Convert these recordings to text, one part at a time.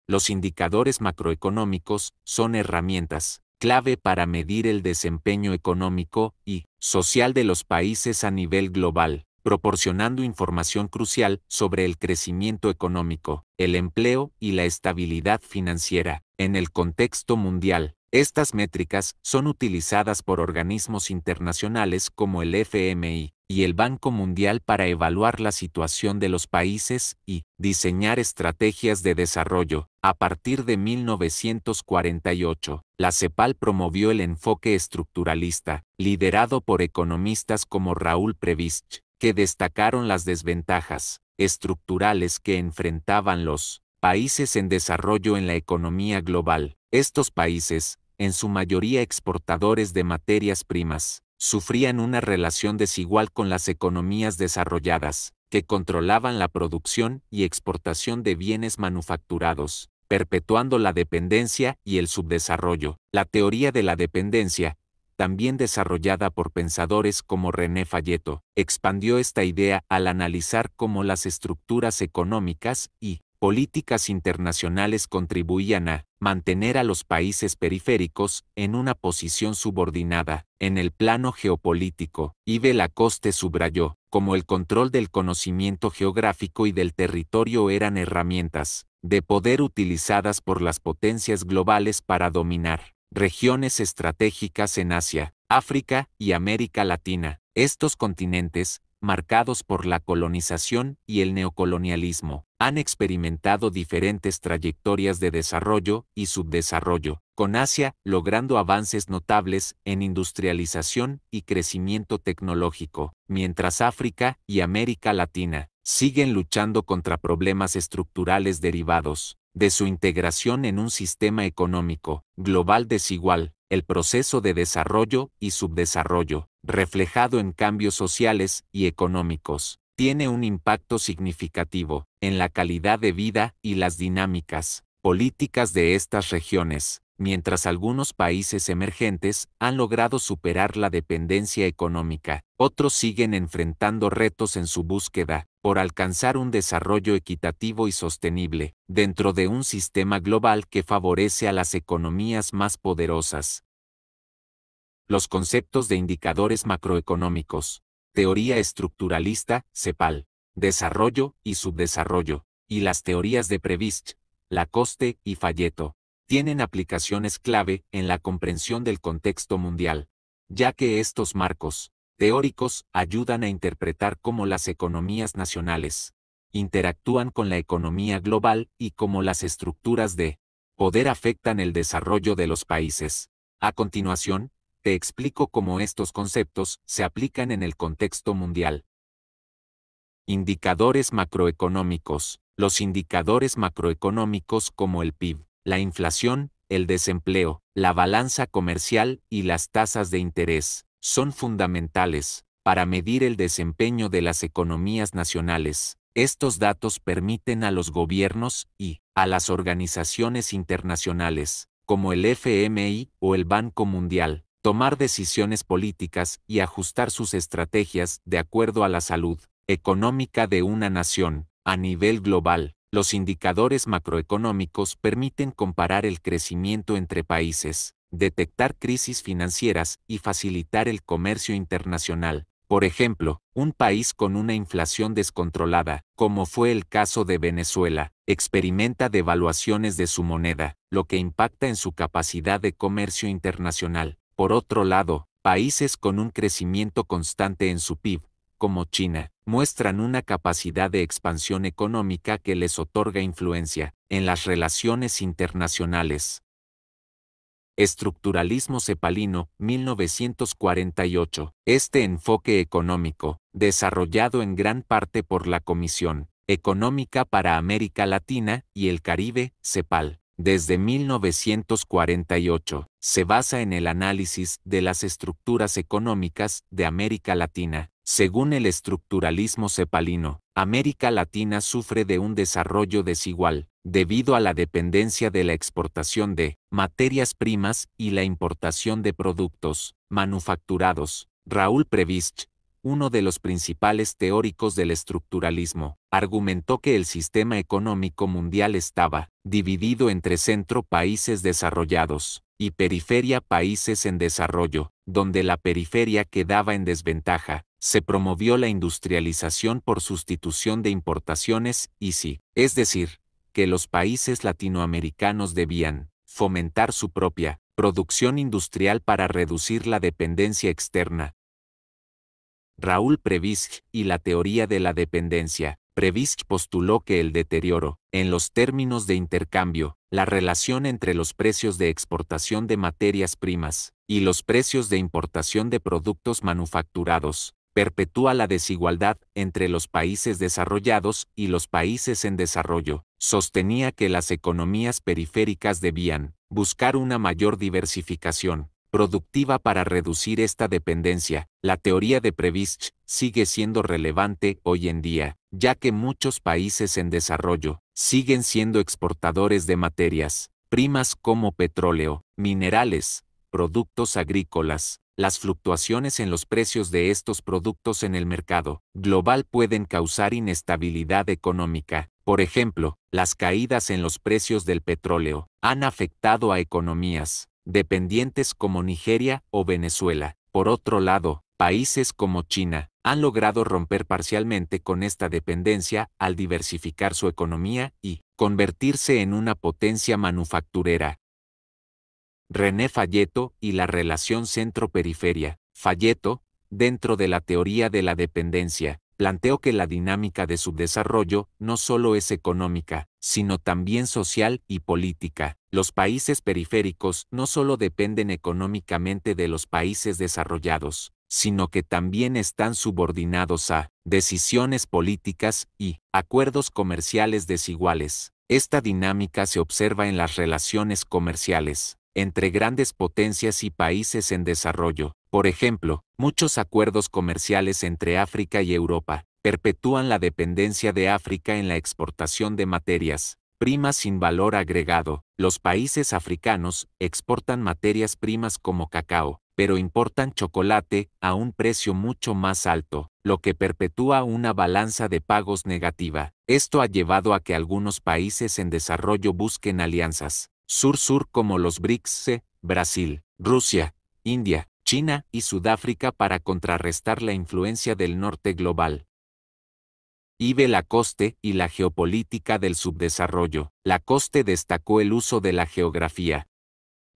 Los indicadores macroeconómicos son herramientas clave para medir el desempeño económico y social de los países a nivel global, proporcionando información crucial sobre el crecimiento económico, el empleo y la estabilidad financiera. En el contexto mundial, estas métricas son utilizadas por organismos internacionales como el FMI y el Banco Mundial para evaluar la situación de los países y diseñar estrategias de desarrollo. A partir de 1948, la CEPAL promovió el enfoque estructuralista, liderado por economistas como Raúl Prebisch, que destacaron las desventajas estructurales que enfrentaban los países en desarrollo en la economía global. Estos países, en su mayoría exportadores de materias primas, sufrían una relación desigual con las economías desarrolladas, que controlaban la producción y exportación de bienes manufacturados, perpetuando la dependencia y el subdesarrollo. La teoría de la dependencia, también desarrollada por pensadores como René Falletto, expandió esta idea al analizar cómo las estructuras económicas y políticas internacionales contribuían a mantener a los países periféricos en una posición subordinada. En el plano geopolítico, Yves Lacoste subrayó, como el control del conocimiento geográfico y del territorio eran herramientas de poder utilizadas por las potencias globales para dominar regiones estratégicas en Asia, África y América Latina. Estos continentes, marcados por la colonización y el neocolonialismo, han experimentado diferentes trayectorias de desarrollo y subdesarrollo, con Asia logrando avances notables en industrialización y crecimiento tecnológico, mientras África y América Latina siguen luchando contra problemas estructurales derivados de su integración en un sistema económico global desigual. El proceso de desarrollo y subdesarrollo, reflejado en cambios sociales y económicos, tiene un impacto significativo en la calidad de vida y las dinámicas políticas de estas regiones. Mientras algunos países emergentes han logrado superar la dependencia económica, otros siguen enfrentando retos en su búsqueda por alcanzar un desarrollo equitativo y sostenible, dentro de un sistema global que favorece a las economías más poderosas. Los conceptos de indicadores macroeconómicos, teoría estructuralista, CEPAL, desarrollo y subdesarrollo, y las teorías de Prebisch, Lacoste y Falletto, tienen aplicaciones clave en la comprensión del contexto mundial, ya que estos marcos teóricos ayudan a interpretar cómo las economías nacionales interactúan con la economía global y cómo las estructuras de poder afectan el desarrollo de los países. A continuación, te explico cómo estos conceptos se aplican en el contexto mundial. Indicadores macroeconómicos. Los indicadores macroeconómicos como el PIB, la inflación, el desempleo, la balanza comercial y las tasas de interés, son fundamentales para medir el desempeño de las economías nacionales. Estos datos permiten a los gobiernos y a las organizaciones internacionales, como el FMI o el Banco Mundial, tomar decisiones políticas y ajustar sus estrategias de acuerdo a la salud económica de una nación. A nivel global, los indicadores macroeconómicos permiten comparar el crecimiento entre países, detectar crisis financieras y facilitar el comercio internacional. Por ejemplo, un país con una inflación descontrolada, como fue el caso de Venezuela, experimenta devaluaciones de su moneda, lo que impacta en su capacidad de comercio internacional. Por otro lado, países con un crecimiento constante en su PIB, como China, muestran una capacidad de expansión económica que les otorga influencia en las relaciones internacionales. Estructuralismo cepalino, 1948. Este enfoque económico, desarrollado en gran parte por la Comisión Económica para América Latina y el Caribe, CEPAL, desde 1948, se basa en el análisis de las estructuras económicas de América Latina. Según el estructuralismo cepalino, América Latina sufre de un desarrollo desigual, debido a la dependencia de la exportación de materias primas y la importación de productos manufacturados. Raúl Prebisch uno de los principales teóricos del estructuralismo, argumentó que el sistema económico mundial estaba dividido entre centro países desarrollados y periferia países en desarrollo, donde la periferia quedaba en desventaja. Se promovió la industrialización por sustitución de importaciones y sí, es decir, que los países latinoamericanos debían fomentar su propia producción industrial para reducir la dependencia externa. Raúl Prebisch y la teoría de la dependencia. Prebisch postuló que el deterioro, en los términos de intercambio, la relación entre los precios de exportación de materias primas y los precios de importación de productos manufacturados, perpetúa la desigualdad entre los países desarrollados y los países en desarrollo. Sostenía que las economías periféricas debían buscar una mayor diversificación productiva para reducir esta dependencia. La teoría de Prebisch sigue siendo relevante hoy en día, ya que muchos países en desarrollo siguen siendo exportadores de materias primas como petróleo, minerales, productos agrícolas. Las fluctuaciones en los precios de estos productos en el mercado global pueden causar inestabilidad económica. Por ejemplo, las caídas en los precios del petróleo han afectado a economías dependientes como Nigeria o Venezuela. Por otro lado, países como China han logrado romper parcialmente con esta dependencia al diversificar su economía y convertirse en una potencia manufacturera. René Falletto y la relación centro-periferia. Falletto, dentro de la teoría de la dependencia, planteó que la dinámica de subdesarrollo no solo es económica, sino también social y política. Los países periféricos no solo dependen económicamente de los países desarrollados, sino que también están subordinados a decisiones políticas y acuerdos comerciales desiguales. Esta dinámica se observa en las relaciones comerciales entre grandes potencias y países en desarrollo. Por ejemplo, muchos acuerdos comerciales entre África y Europa perpetúan la dependencia de África en la exportación de materias primas sin valor agregado. Los países africanos exportan materias primas como cacao, pero importan chocolate a un precio mucho más alto, lo que perpetúa una balanza de pagos negativa. Esto ha llevado a que algunos países en desarrollo busquen alianzas sur-sur como los BRICS, Brasil, Rusia, India, China y Sudáfrica para contrarrestar la influencia del norte global. Yves Lacoste y la geopolítica del subdesarrollo. Lacoste destacó el uso de la geografía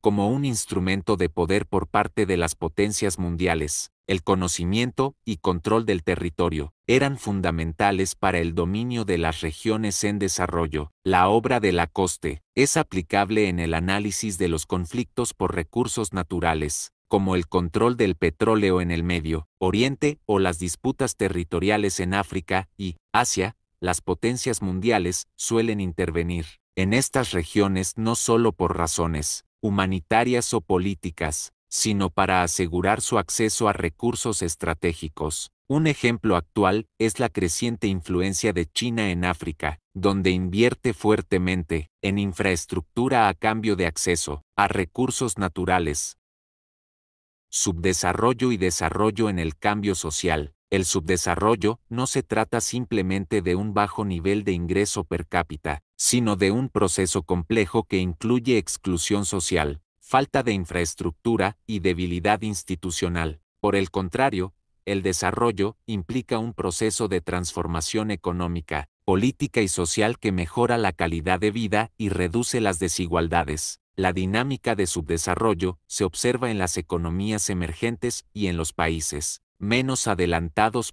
como un instrumento de poder por parte de las potencias mundiales. El conocimiento y control del territorio eran fundamentales para el dominio de las regiones en desarrollo. La obra de Lacoste es aplicable en el análisis de los conflictos por recursos naturales, como el control del petróleo en el Medio Oriente o las disputas territoriales en África y Asia. Las potencias mundiales suelen intervenir en estas regiones no solo por razones humanitarias o políticas, sino para asegurar su acceso a recursos estratégicos. Un ejemplo actual es la creciente influencia de China en África, donde invierte fuertemente en infraestructura a cambio de acceso a recursos naturales. Subdesarrollo y desarrollo en el cambio social. El subdesarrollo no se trata simplemente de un bajo nivel de ingreso per cápita, sino de un proceso complejo que incluye exclusión social, falta de infraestructura y debilidad institucional. Por el contrario, el desarrollo implica un proceso de transformación económica, política y social que mejora la calidad de vida y reduce las desigualdades. La dinámica de subdesarrollo se observa en las economías emergentes y en los países menos adelantados.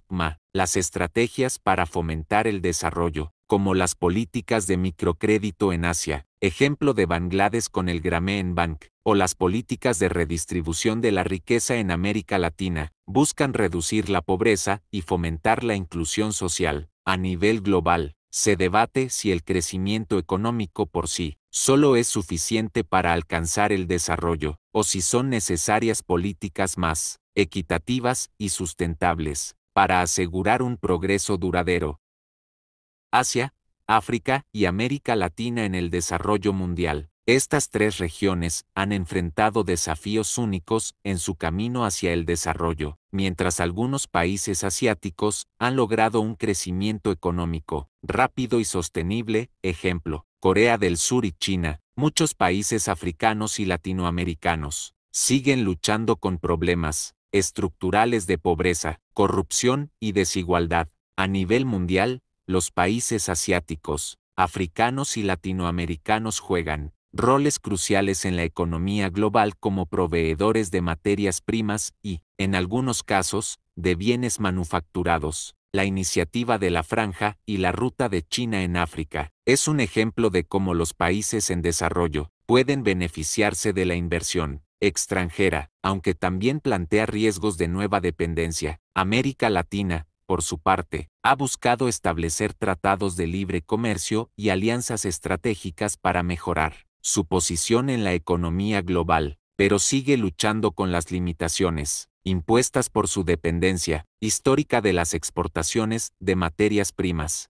Las estrategias para fomentar el desarrollo, como las políticas de microcrédito en Asia, ejemplo de Bangladesh con el Grameen Bank, o las políticas de redistribución de la riqueza en América Latina, buscan reducir la pobreza y fomentar la inclusión social. A nivel global, se debate si el crecimiento económico por sí solo es suficiente para alcanzar el desarrollo, o si son necesarias políticas más equitativas y sustentables para asegurar un progreso duradero. Asia, África y América Latina en el desarrollo mundial. Estas tres regiones han enfrentado desafíos únicos en su camino hacia el desarrollo, mientras algunos países asiáticos han logrado un crecimiento económico rápido y sostenible, ejemplo, Corea del Sur y China. Muchos países africanos y latinoamericanos siguen luchando con problemas estructurales de pobreza, corrupción y desigualdad. A nivel mundial, los países asiáticos, africanos y latinoamericanos juegan roles cruciales en la economía global como proveedores de materias primas y, en algunos casos, de bienes manufacturados. La iniciativa de la Franja y la Ruta de China en África es un ejemplo de cómo los países en desarrollo pueden beneficiarse de la inversión extranjera, aunque también plantea riesgos de nueva dependencia. América Latina, por su parte, ha buscado establecer tratados de libre comercio y alianzas estratégicas para mejorar su posición en la economía global, pero sigue luchando con las limitaciones impuestas por su dependencia histórica de las exportaciones de materias primas.